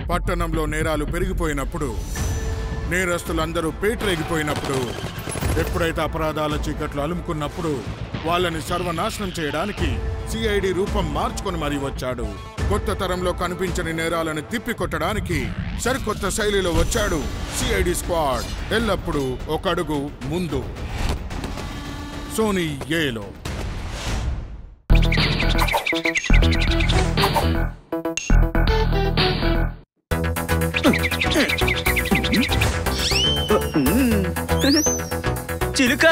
పట్టణంలో నేరాలు పెరిగిపోయినప్పుడు, నేరస్తులందరూ పేటరేగిపోయినప్పుడు, ఎప్పుడైతే అపరాధాల చీకట్లు అలుముకున్నప్పుడు వాళ్ళని సర్వనాశనం చేయడానికి సిఐడి రూపం మార్చుకొని మరీ వచ్చాడు. కొత్త తరంలో కనిపించని నేరాలను తిప్పికొట్టడానికి సరికొత్త శైలిలో వచ్చాడు సిఐడి స్క్వాడ్. ఎల్లప్పుడూ ఒక అడుగు ముందు. సోనీ ఏలో. చిలుక,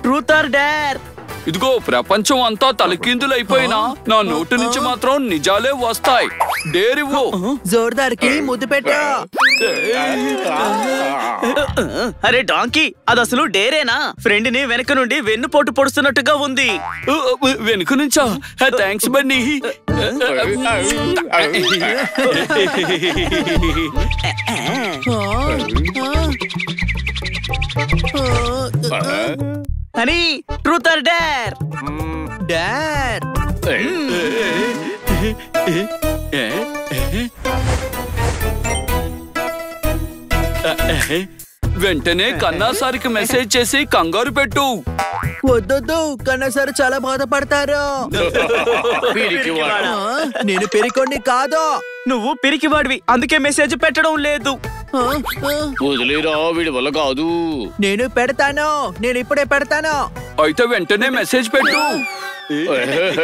ట్రూత్ ఆర్ డేర్. ఇదిగో ప్రపంచం అంతా తలకిందులైపోయినా నా నోటి నుంచి మాత్రం నిజాలే వస్తాయి. డేరివ్వు. జోర్దార్కి ముద్దు పెట్టా. అరే డాంకీ, అది అసలు డేరేనా? ఫ్రెండ్ ని వెనక నుండి వెన్నుపోటు పొడుస్తున్నట్టుగా ఉంది. వెనుక నుంచా? థ్యాంక్స్ బన్నీ. అని ట్రూత్ ఆర్ డేర్? డేర్. వెంటనే కన్నాసారికి మెసేజ్ చేసి కంగారు పెట్టు. వద్దొద్దు, కన్నా సార్ చాలా బాధపడతారు. నేను పిరికొండి కాదు. నువ్వు పిరికివాడివి, అందుకే మెసేజ్ పెట్టడం లేదు. వదిలేరా, వీడి వల్ల కాదు. నేను పెడతాను, నేను ఇప్పుడే పెడతాను. అయితే వెంటనే మెసేజ్ పెట్టు.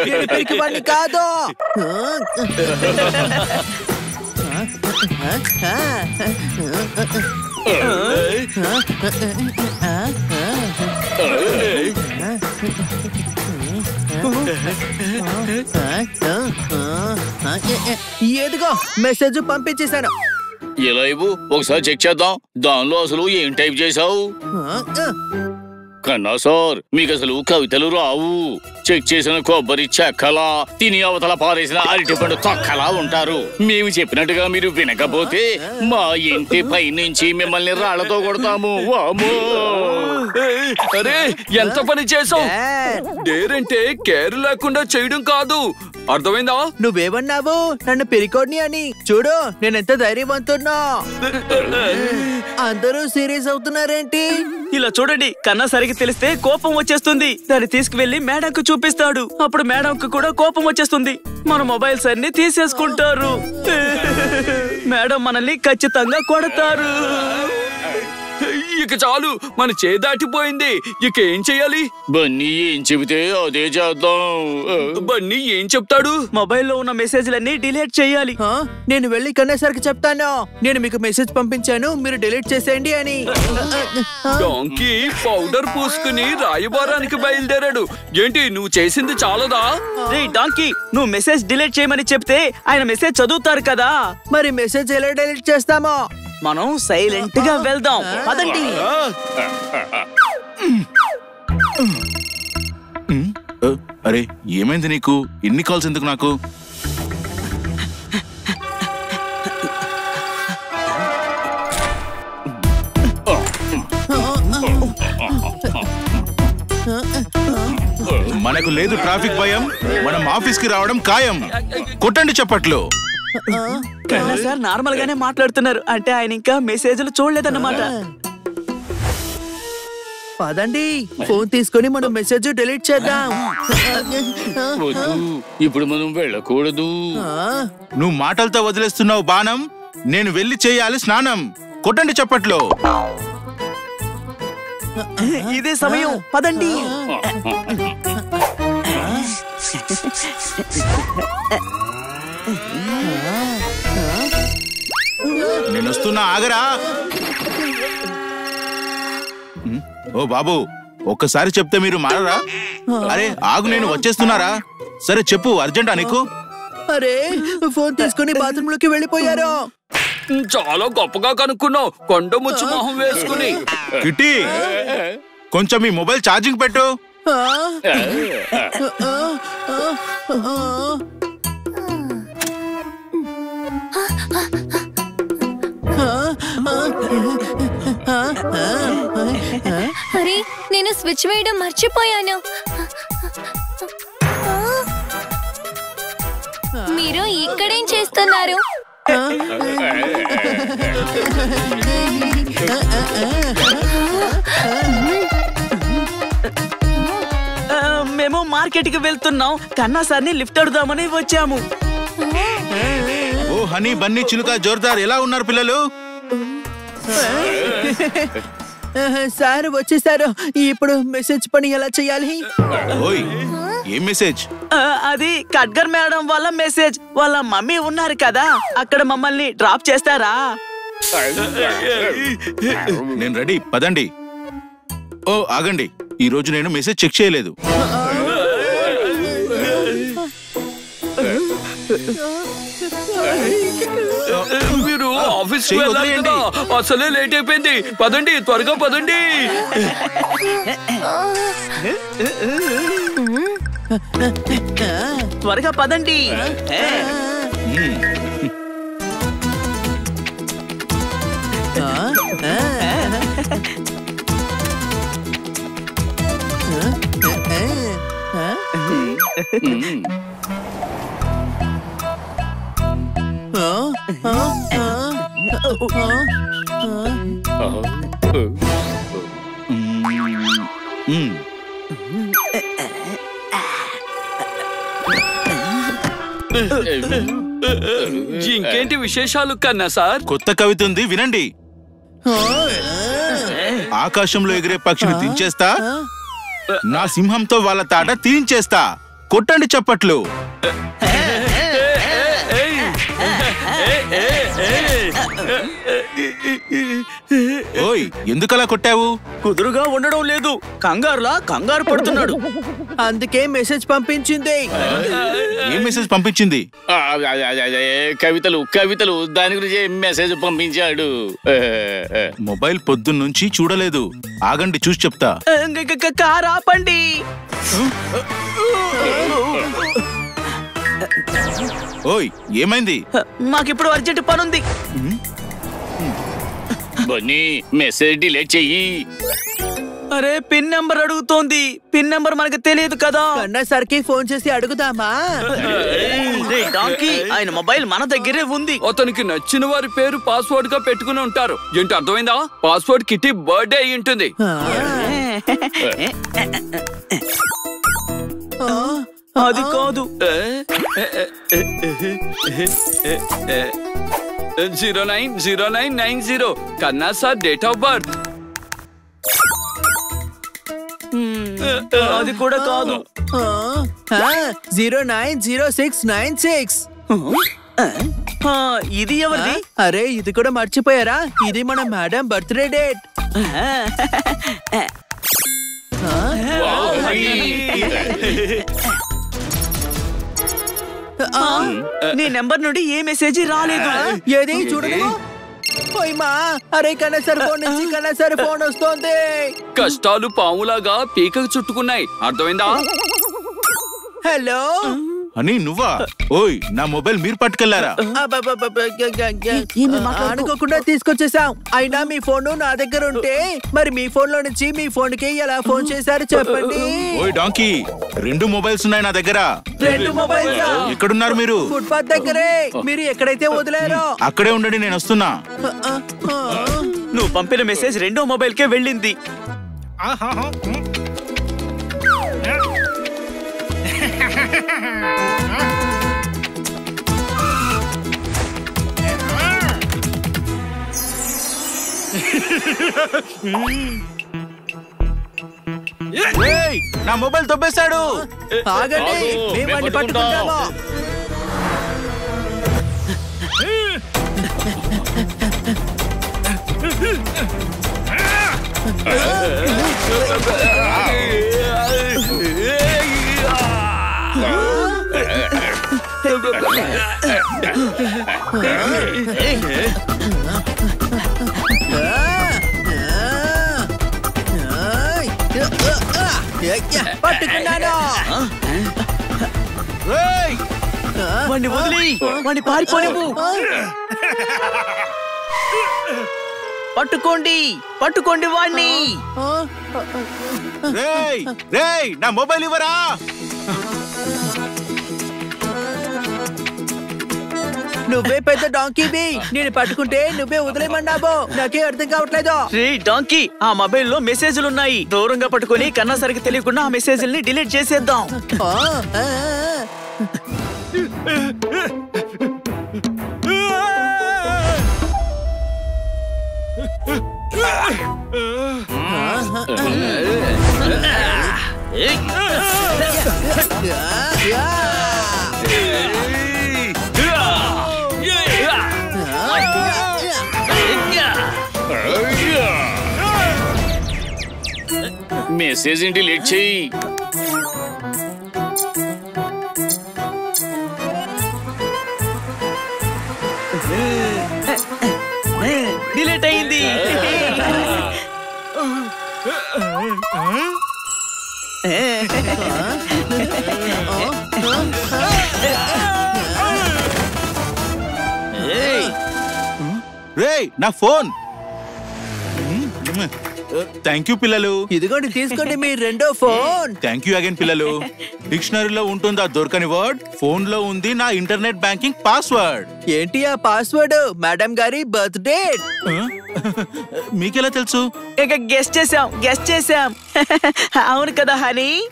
నేను పిరికివాడిని కాదు. ఏదిగో మెసేజ్ పంపించేశాను. ఎలా ఇవ్వు, ఒకసారి చెక్ చేద్దాం. దానిలో అసలు ఏం టైప్ చేసావు? కన్నా సార్, మీకు అసలు కవితలు రావు. చెక్ చేసిన కొబ్బరి చెక్కలా, తిని అవతల పారేసిన అరటిపండు తొక్కలా ఉంటారు. మేము చెప్పినట్టుగా మీరు వినకపోతే మా ఇంటి పై నుంచి మిమ్మల్ని రాళ్లతో కొడతాము. అరే, ఎంత పని చేసావు! డేరంటే కేర్ లేకుండా చేయడం కాదు, అర్థమైందా? నువ్వేమన్నావు? నన్ను పిరికోడ్ని అని. చూడు నేనెంత ధైర్యవంతున్నా. అందరూ సీరియస్ అవుతున్నారేంటి? ఇలా చూడండి, కన్నా సరిగ్గా తెలిస్తే కోపం వచ్చేస్తుంది. దాన్ని తీసుకువెళ్లి మేడంకు చూపిస్తాడు. అప్పుడు మేడంకు కూడా కోపం వచ్చేస్తుంది. మన మొబైల్స్ అన్ని తీసేసుకుంటారు. మేడం మనల్ని ఖచ్చితంగా కొడతారు. ఇక చాలు, మన చేదాటిపోయింది. ఇక ఏం చెయ్యాలి? బన్నీ ఏం చెబితే అదే చేద్దాం. బన్నీ ఏం చెప్తాడు? మొబైల్లో ఉన్న మెసేజ్లన్నీ డిలీట్ చేయాలి. నేను వెళ్ళి కన్నా సార్కి చెప్తాను, నేను మీకు మెసేజ్ పంపించాను, మీరు డిలీట్ చేసేయండి అని. డాంకీ పౌడర్ పూసుకుని రాయబారానికి బయలుదేరాడు. ఏంటి నువ్వు చేసింది చాలదా? రే డాంకీ, నువ్వు మెసేజ్ డిలీట్ చేయమని చెప్తే ఆయన మెసేజ్ చదువుతారు కదా. మరి మెసేజ్ ఎలా డిలీట్ చేస్తామో? మనం సైలెంట్ గా వెళ్దాం, పదండి. అరే ఏమైంది నీకు? ఎన్ని కాల్స్ ఎందుకు నాకు? మనకు లేదు ట్రాఫిక్ భయం, మనం ఆఫీస్ కి రావడం ఖాయం. కొట్టండి చప్పట్లు. కన్నా సార్ నార్మల్ గానే మాట్లాడుతున్నారు, అంటే ఆయన ఇంకా మెసేజ్లు చూడలేదన్నమాట. పదండి, ఫోన్ తీసుకొని మనం మెసేజ్ డిలీట్ చేద్దాం. ఇప్పుడు మనం వెళ్ళకూడదు. నువ్వు మాటలతో వదిలేస్తున్నావు బాణం, నేను వెళ్ళి చేయాలి స్నానం. కొట్టండి చప్పట్లు. ఇదే సమయం, పదండి. నేను వస్తున్నా, ఆగరా. ఓ బాబు, ఒక్కసారి చెప్తే మీరు మారరా? అరే ఆగు, నేను వచ్చేస్తున్నారా? సరే చెప్పు, అర్జెంటా నీకు? అరే ఫోన్ తీసుకుని బాత్రూమ్ లోకి వెళ్ళిపోయారు. చాలా గొప్పగా కనుక్కున్నావు, కొండ ముచ్చు మొహం వేసుకుని. కిట్టి, కొంచెం మీ మొబైల్ ఛార్జింగ్ పెట్టు. అరే నేను స్విచ్ వేయడం మర్చిపోయాను. మీరు ఇక్కడేం చేస్తున్నారు? మేము మార్కెట్ కి వెళ్తున్నాం. కన్నా సార్ని లిఫ్ట్ అడుగుదామని వచ్చాము. ఓ హనీ బన్నీ చిలుక జోర్దార్ ఎలా ఉన్నారు పిల్లలు? సార్ వచ్చేసారు. ఇప్పుడు మెసేజ్ పని ఎలా చేయాలి? ఓయ్ ఏం మెసేజ్? అది ఖడ్గర్ మేడం వాళ్ళ మెసేజ్. వాళ్ళ మమ్మీ ఉన్నారు కదా, అక్కడ మమ్మల్ని డ్రాప్ చేస్తారా? నేను రెడీ, పదండి. ఓ ఆగండి, ఈ రోజు నేను మెసేజ్ చెక్ చేయలేదు. మీరు ఆఫీస్ వెళ్ళాలి కదా, అసలే లేట్ అయిపోయింది. పదండి, త్వరగా పదండి. త్వరగా పదండి. ఇంకేంటి విశేషాలు కన్నా సార్? కొత్త కవిత ఉంది, వినండి. ఆకాశంలో ఎగిరే పక్షిని దించేస్తా, నా సింహంతో వాళ్ళ తాట తీయించేస్తా. కొట్టండి చప్పట్లు. ఓయ్ ఎందుకలా కొట్టావు? కుదురుగా ఉండడం లేదు, కంగారు పడుతున్నాడు. అందుకే మెసేజ్ పంపించింది. ఏం మెసేజ్ పంపించింది? కవితలు దాని గురించి మెసేజ్ పంపించాడు. మొబైల్ పొద్దున్నుంచి చూడలేదు. ఆగండి చూసి చెప్తా. కారు ఆపండి. ఓయ్ ఏమైంది? మాకిప్పుడు అర్జెంట్ పనుంది. బన్నీ మెసేజ్ డిలీట్ చెయ్యి. అరే పిన్ నెంబర్ అడుగుతోంది. పిన్ నెంబర్ మనకు తెలియదు కదా. కన్నా సార్కి ఫోన్ చేసి అడుగుదామా? డాంకీ, ఆయన మొబైల్ మన దగ్గరే ఉంది. అతనికి నచ్చిన వారి పేరు పాస్వర్డ్ గా పెట్టుకుని ఉంటారు. ఏంటి అర్థమైందా? పాస్వర్డ్ కిట్టి బర్త్డే అయి ఉంటుంది. అది కాదు. 090990 కన్నా సార్ డేట్ ఆఫ్ బర్త్. అది కూడా కాదు. 090696. ఇది ఎవరిది? అరే ఇది కూడా మర్చిపోయారా? ఇది మన మేడం బర్త్డే డేట్. నీ నెంబర్ నుండి ఏ మెసేజ్ రాలేదు. ఏది చూడదు. అరే కన్నా సార్ ఫోన్ నుంచి కన్నా సార్ ఫోన్ వస్తోంది. కష్టాలు పాములాగా పీకకు చుట్టుకున్నాయి. అర్థమైందా? హలో అని నువ్వా? ఓయ్ నా మొబైల్ మీరు పట్టుకెళ్లారా? అనుకోకుండా తీసుకొచ్చేసాం. అయినా మీ ఫోన్ నా దగ్గర ఉంటే మరి మీ ఫోన్ లో నుంచి మీ ఫోన్ కి ఎలా ఫోన్ చేశారు చెప్పండి. ఓయ్ డాంకీ, 2 మొబైల్స్ ఉన్నాయి నా దగ్గర. 2 మొబైల్స్? ఎక్కడున్నారు మీరు? ఫుట్పాత్ దగ్గరే. మీరు ఎక్కడైతే వదిలేరో అక్కడే ఉండండి, నేను వస్తున్నా. నువ్వు పంపిన మెసేజ్ 2వ మొబైల్ కే వెళ్ళింది. నా మొబైల్ తొబ్బేశాడు. ఆగండి, మేము వాడిని పట్టుకుంటాము. పట్టుకున్నాను. వాణ్ణి వదిలి వాణ్ణి పారిపోనివ్వు. పట్టుకోండి వాణ్ణి. నా మొబైల్ ఇవ్వరా? నువ్వే పెద్ద డాంకీవి. నేను పట్టుకుంటే నువ్వే వదిలేమన్నావో నాకే అర్థం కావట్లేదు. రే డాంకీ, ఆ మొబైల్లో మెసేజ్లు ఉన్నాయి. దూరంగా పట్టుకొని కన్నా సరికి తెలియకుండా ఆ మెసేజ్ల్ని డిలీట్ చేసేద్దాం. ఆ, ఆ, మెసేజ్ డిలీట్ చెయ్యి. డిలీట్ అయింది. రేయ్ నా ఫోన్. థ్యాంక్ యూ పిల్లలు. ఇదిగోండి తీసుకోండి మీ రెండో ఫోన్. థ్యాంక్ యూ అగైన్ పిల్లలు. డిక్షనరీలో ఉంటుందా దొరకని వర్డ్, ఫోన్ లో ఉంది నా ఇంటర్నెట్ బ్యాంకింగ్ పాస్వర్డ్. ఏంటి ఆ పాస్వర్డ్? మేడం గారి బర్త్ డేట్. మీకెలా తెలుసు? గెస్ట్ చేసాం. అవును కదా హనీ?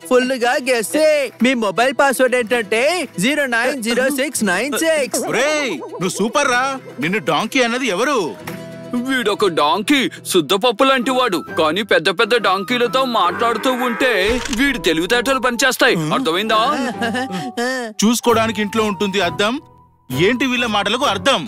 ఫుల్ గా గెస్. మీ మొబైల్ పాస్వర్డ్ ఏంటంటే 090696. రేయ్ నువ్వు సూపర్ రా. నిన్ను డాంకీ అన్నది ఎవరు? వీడొక డాంకీ, శుద్ధపప్పు లాంటి వాడు. కానీ పెద్ద పెద్ద డాంకీలతో మాట్లాడుతూ ఉంటే వీడి తెలివితేటలు పనిచేస్తాయి. అర్థమైందా? చూసుకోవడానికి ఇంట్లో ఉంటుంది అద్దం. ఏంటి వీళ్ళ మాటలకు అర్థం?